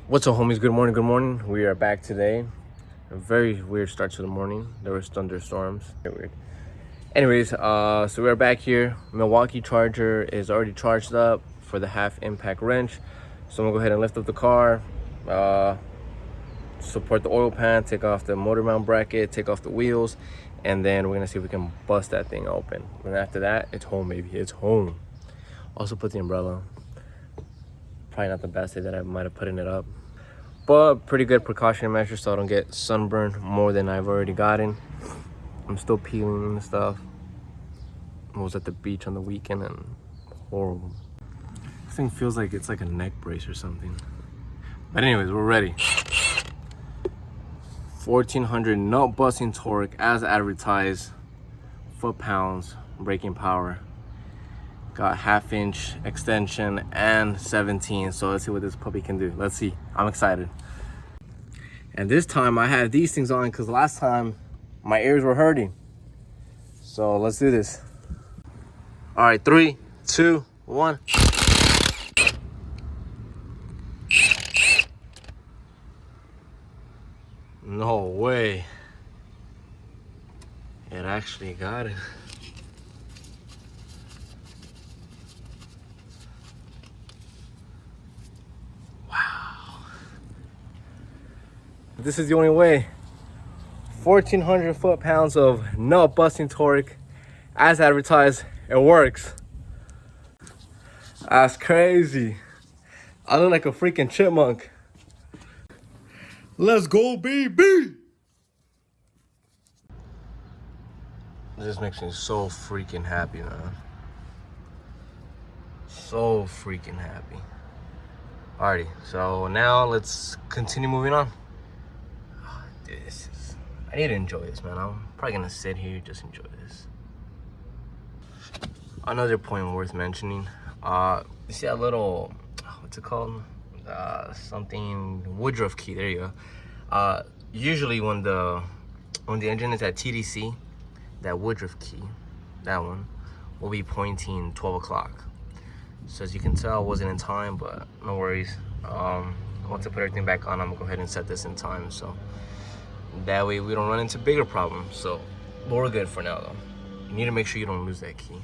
What's up, homies? Good morning, good morning. We are back today. A very weird start to the morning. There was thunderstorms. Very weird. Anyways, so we're back here. Milwaukee charger is already charged up for the half impact wrench. So I'm gonna go ahead and lift up the car, support the oil pan, take off the motor mount bracket, take off the wheels, and then we're gonna see if we can bust that thing open. And after that, it's home, baby. It's home. Also put the umbrella. Probably not the best day that I might have put in it up, but pretty good precautionary measure so I don't get sunburned more than I've already gotten. I'm still peeling and stuff. I was at the beach on the weekend and horrible. This thing feels like it's like a neck brace or something. But anyways, we're ready. 1400 nut busting torque as advertised, foot-pounds, braking power. Got half-inch extension and 17. So let's see what this puppy can do. Let's see. I'm excited. And this time I have these things on because last time my ears were hurting. So let's do this. All right, 3, 2, 1. No way. It actually got it. This is the only way. 1400 foot-pounds of nut busting torque as advertised. It works. That's crazy. I look like a freaking chipmunk. Let's go, baby. This makes me so freaking happy, man. So freaking happy. Alrighty, so now let's continue moving on. I need to enjoy this, man. I'm probably gonna sit here, just enjoy this. Another point worth mentioning. You see that little, what's it called? Something Woodruff key. There you go. Usually when the engine is at TDC, that Woodruff key, that one, will be pointing 12 o'clock. So as you can tell, I wasn't in time, but no worries. Once I put everything back on, I'm gonna go ahead and set this in time. So that way we don't run into bigger problems. So, but we're good for now though. You need to make sure you don't lose that key.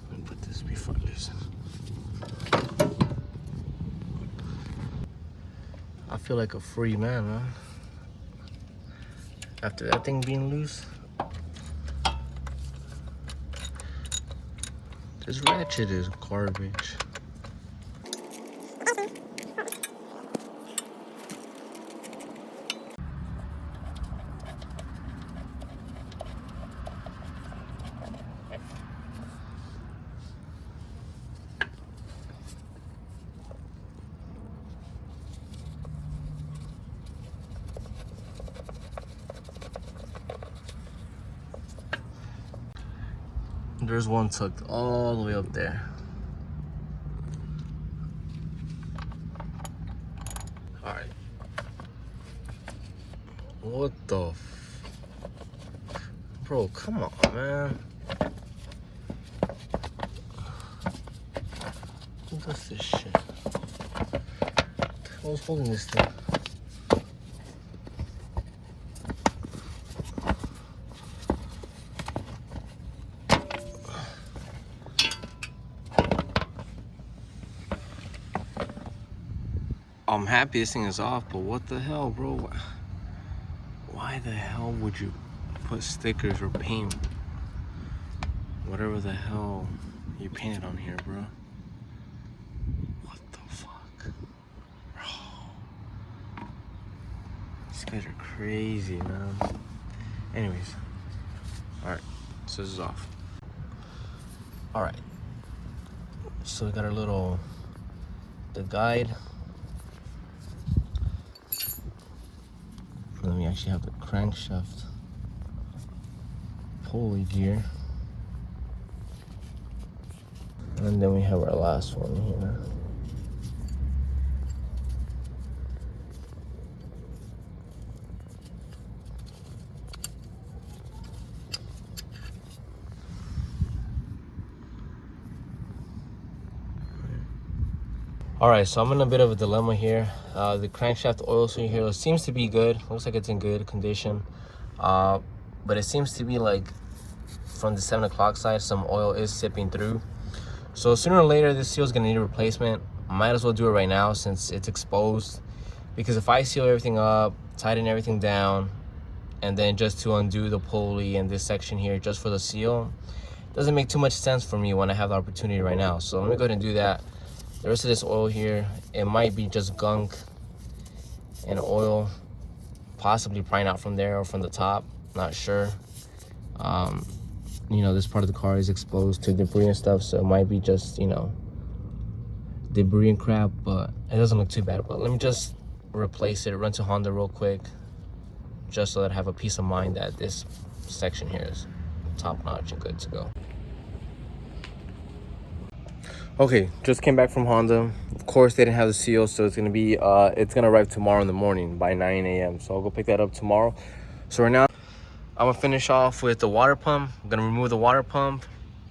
Let me put this before I lose it. I feel like a free man. After that thing being loose. This ratchet is garbage. There's one tucked all the way up there. All right. What the bro, come on, man. Who does this shit? Who's holding this thing? I'm happy this thing is off, but what the hell, bro? Why the hell would you put stickers or paint whatever the hell you painted on here, bro? What the fuck? Bro. These guys are crazy, man. Anyways. Alright, so this is off. Alright. So we got our little, the guide. And then we actually have the crankshaft pulley gear. And then we have our last one here. All right, so I'm in a bit of a dilemma here. The crankshaft oil seal here seems to be good. Looks like it's in good condition. But it seems to be like from the 7 o'clock side, some oil is sipping through. So sooner or later, this seal is gonna need a replacement. Might as well do it right now since it's exposed. Because if I seal everything up, tighten everything down, and then just to undo the pulley and this section here just for the seal, doesn't make too much sense for me when I have the opportunity right now. So let me go ahead and do that. The rest of this oil here, it might be just gunk and oil, possibly prying out from there or from the top, not sure. You know, this part of the car is exposed to debris and stuff, so it might be just, you know, debris and crap, but it doesn't look too bad. But let me just replace it, run to Honda real quick, just so that I have a peace of mind that this section here is top notch and good to go. Okay, just came back from Honda. Of course, they didn't have the seal, so it's gonna arrive tomorrow in the morning by 9 a.m. So I'll go pick that up tomorrow. So right now, I'm gonna finish off with the water pump. I'm gonna remove the water pump,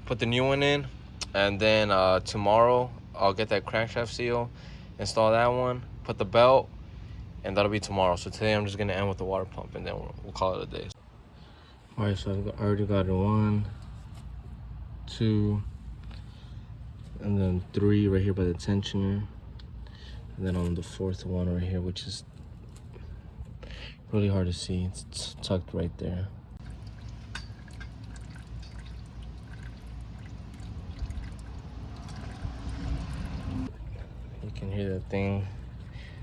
put the new one in, and then tomorrow I'll get that crankshaft seal, install that one, put the belt, and that'll be tomorrow. So today I'm just gonna end with the water pump, and then we'll call it a day. All right, so I already got it 1, 2, and then 3 right here by the tensioner, and then on the 4th one right here, which is really hard to see. It's tucked right there. You can hear that thing.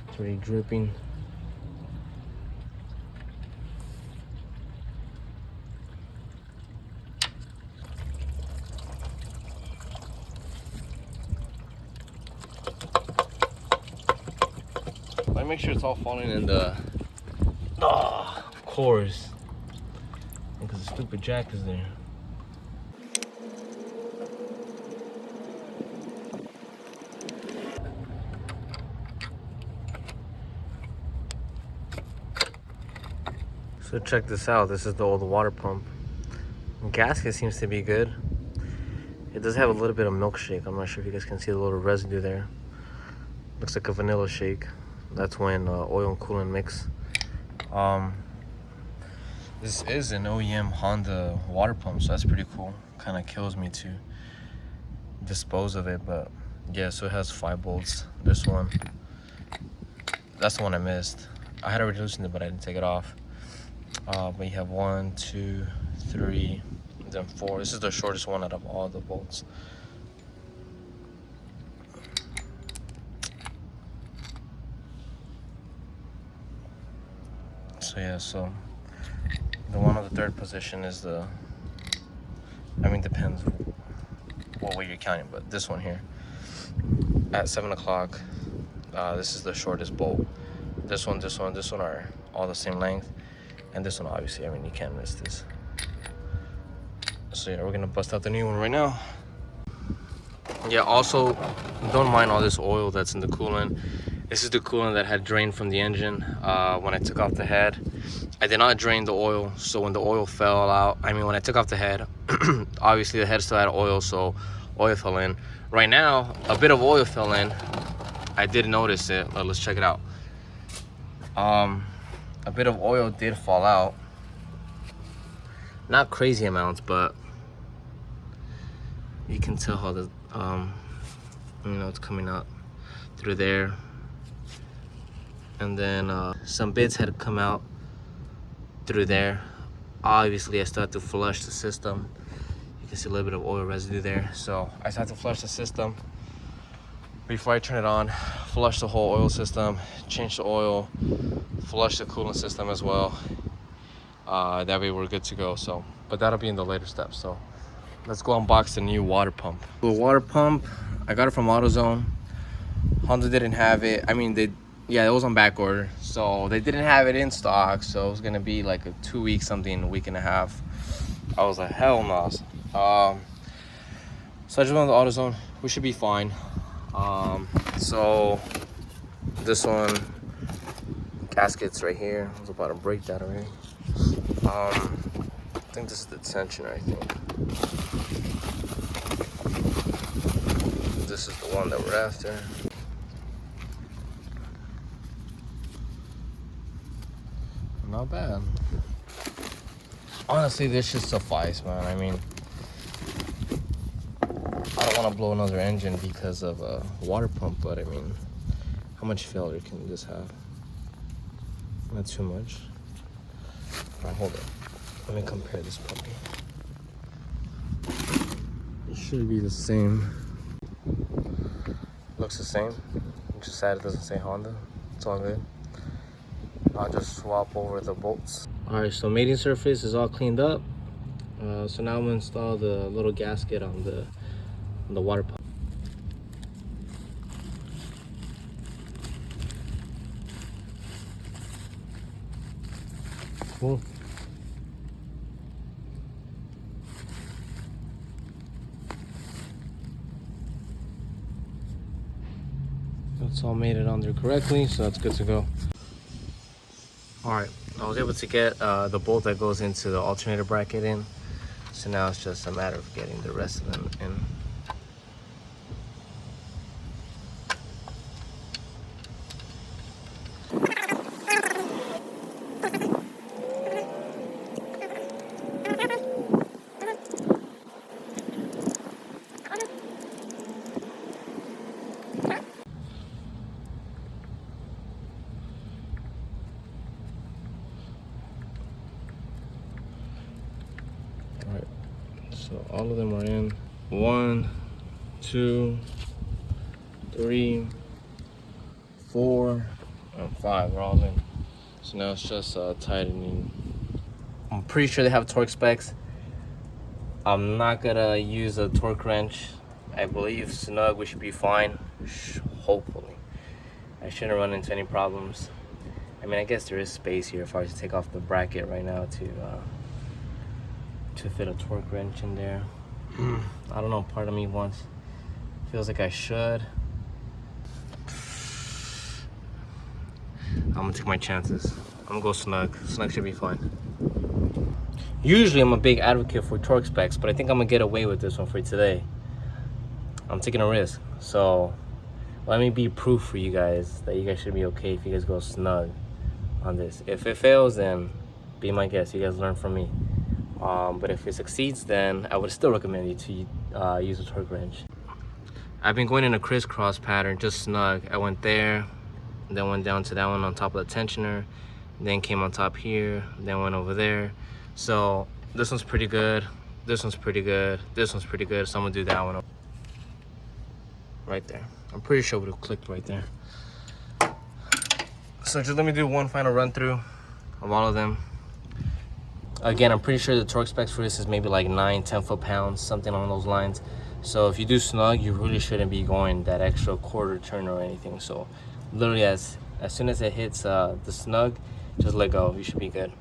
It's already dripping. Let me make sure it's all falling in the... Oh, of course. Because the stupid jack is there. So check this out. This is the old water pump. The gasket seems to be good. It does have a little bit of milkshake. I'm not sure if you guys can see the little residue there. Looks like a vanilla shake. That's when oil and coolant mix. This is an OEM Honda water pump, so that's pretty cool. Kind of kills me to dispose of it, but yeah, so it has 5 bolts. This one, that's the one I missed. I had already loosened it, but I didn't take it off. But you have 1, 2, 3, and then 4. This is the shortest one out of all the bolts. So yeah, so the one on the 3rd position is the, I mean, depends what way you're counting, but this one here at 7 o'clock, this is the shortest bolt. This one are all the same length, and this one obviously, I mean, you can't miss this. So yeah, we're gonna bust out the new one right now. Yeah, also don't mind all this oil that's in the coolant. This is the coolant that had drained from the engine when I took off the head. I did not drain the oil, so when the oil fell out, I mean, when I took off the head, obviously the head still had oil, so oil fell in. Right now, a bit of oil fell in. I did notice it. Let's check it out. A bit of oil did fall out. Not crazy amounts, but you can tell how the, you know, it's coming out through there. And then some bits had come out through there. Obviously, I still had to flush the system. You can see a little bit of oil residue there. So I just had to flush the system before I turn it on. Flush the whole oil system, change the oil, flush the coolant system as well. That way we're good to go. So, but that'll be in the later steps. So let's go unbox the new water pump. The water pump, I got it from AutoZone. Honda didn't have it. I mean, yeah, it was on back order, so they didn't have it in stock, so it was gonna be like a 2 week something, a week and a half. I was like, hell no. So I just went to AutoZone. We should be fine. So this one, gasket's right here. I was about to break that already. I think this is the tensioner, I think. This is the one that we're after. Not bad. Honestly, this should suffice, man. I mean, I don't want to blow another engine because of a water pump, but I mean, how much failure can this have? Not too much. All right, hold on. Let me compare this puppy. It should be the same. Looks the same. Just sad it doesn't say Honda. It's all good. I'll just swap over the bolts. All right, so mating surface is all cleaned up. So now I'm gonna install the little gasket on the water pump. Cool. It's all made it on there correctly, so that's good to go. All right, I was able to get the bolt that goes into the alternator bracket in. So now it's just a matter of getting the rest of them in. So all of them are in. 1, 2, 3, 4, and 5. They're all in. So now it's just tightening. I'm pretty sure they have torque specs. I'm not gonna use a torque wrench. I believe snug, we should be fine. Hopefully. I shouldn't run into any problems. I mean, I guess there is space here if I was to take off the bracket right now to fit a torque wrench in there. I don't know, part of me feels like I should. I'm gonna take my chances. I'm gonna go snug. Snug should be fine. Usually I'm a big advocate for torque specs, but I think I'm gonna get away with this one for today. I'm taking a risk. So let me be proof for you guys that you guys should be okay if you guys go snug on this. If it fails, then be my guest. You guys learn from me. But if it succeeds, then I would still recommend you to use a torque wrench. I've been going in a crisscross pattern, just snug. I went there, then went down to that one on top of the tensioner, then came on top here, then went over there. So this one's pretty good, this one's pretty good, this one's pretty good, so I'm gonna do that one right there. I'm pretty sure it would have clicked right there. So just let me do one final run through of all of them. Again, I'm pretty sure the torque specs for this is maybe like 9-10 foot-pounds, something along those lines. So if you do snug, you really shouldn't be going that extra quarter turn or anything. So literally as soon as it hits the snug, just let go. You should be good.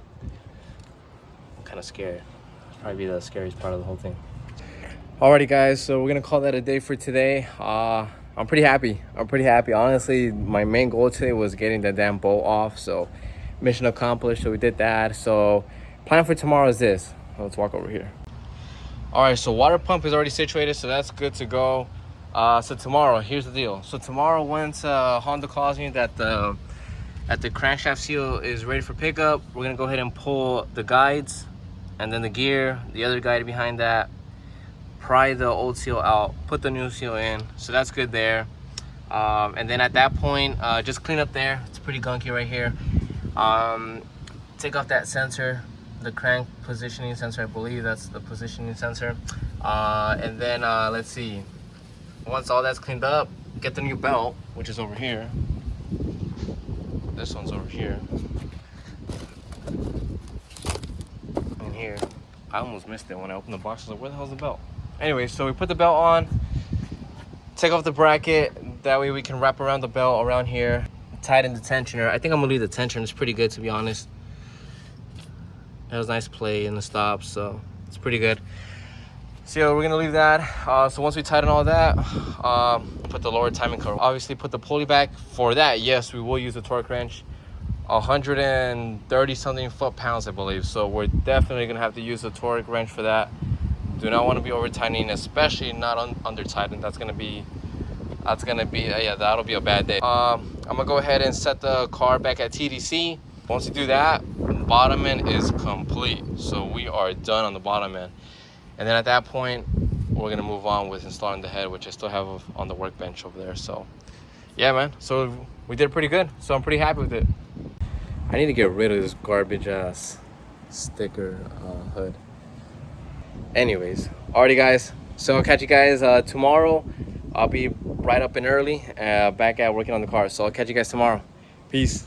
I'm kind of scared. It's probably the scariest part of the whole thing. Alrighty guys, so we're gonna call that a day for today. I'm pretty happy. Honestly, my main goal today was getting the damn bolt off. So mission accomplished. So we did that. So plan for tomorrow is this. Let's walk over here. All right, so water pump is already situated, so that's good to go. So tomorrow, here's the deal. So tomorrow, once Honda calls me that the crankshaft seal is ready for pickup, we're gonna go ahead and pull the guides and then the gear, the other guide behind that, pry the old seal out, put the new seal in. So that's good there. And then at that point, just clean up there. It's pretty gunky right here. Take off that sensor, the crank positioning sensor. I believe that's the positioning sensor. And then let's see, once all that's cleaned up, get the new belt, which is over here. This one's over here. And here, I almost missed it when I opened the box. I was like, where the hell's the belt? Anyway, so we put the belt on, take off the bracket, that way we can wrap around the belt around here, tighten the tensioner. I think I'm gonna leave the tensioner. It's pretty good, to be honest. It has nice play in the stops, so it's pretty good. So yeah, we're gonna leave that. So once we tighten all that, put the lower timing cover. Obviously put the pulley back. For that, yes, we will use the torque wrench. 130 something foot-pounds, I believe. So we're definitely gonna have to use the torque wrench for that. Do not want to be over tightening, especially not under tightened. That'll be a bad day. I'm gonna go ahead and set the car back at TDC. Once you do that, bottom end is complete. So we are done on the bottom end. And then at that point, we're gonna move on with installing the head, which I still have on the workbench over there. So yeah, man, so we did pretty good. So I'm pretty happy with it. I need to get rid of this garbage ass sticker hood. Anyways, alrighty guys, so I'll catch you guys tomorrow. I'll be right up and early back at working on the car. So I'll catch you guys tomorrow. Peace.